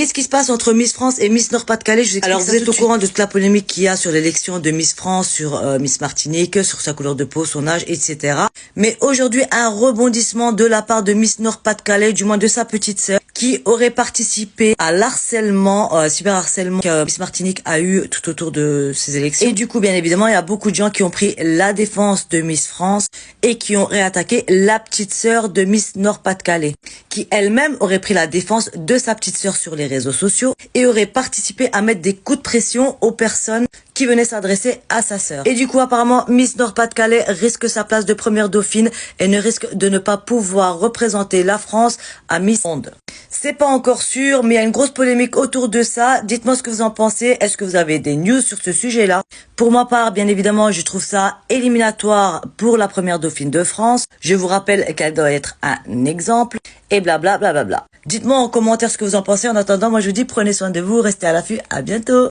qu'est-ce qui se passe entre Miss France et Miss Nord-Pas-de-Calais? Je vous explique. Alors, vous êtes au courant de toute la polémique qu'il y a sur l'élection de Miss France, sur Miss Martinique, sur sa couleur de peau, son âge, etc. Mais aujourd'hui, un rebondissement de la part de Miss Nord-Pas-de-Calais, du moins de sa petite sœur, qui aurait participé à l'harcèlement, cyberharcèlement que Miss Martinique a eu tout autour de ces élections. Et du coup, bien évidemment, il y a beaucoup de gens qui ont pris la défense de Miss France et qui ont réattaqué la petite sœur de Miss Nord-Pas-de-Calais, qui elle-même aurait pris la défense de sa petite sœur sur les réseaux sociaux et aurait participé à mettre des coups de pression aux personnes qui venaient s'adresser à sa sœur. Et du coup, apparemment, Miss Nord-Pas-de-Calais risque sa place de première dauphine et ne risque de ne pas pouvoir représenter la France à Miss Monde. C'est pas encore sûr, mais il y a une grosse polémique autour de ça. Dites-moi ce que vous en pensez. Est-ce que vous avez des news sur ce sujet-là? Pour ma part, bien évidemment, je trouve ça éliminatoire pour la première dauphine de France. Je vous rappelle qu'elle doit être un exemple et blablabla. Dites-moi en commentaire ce que vous en pensez. En attendant, moi je vous dis prenez soin de vous, restez à l'affût. À bientôt.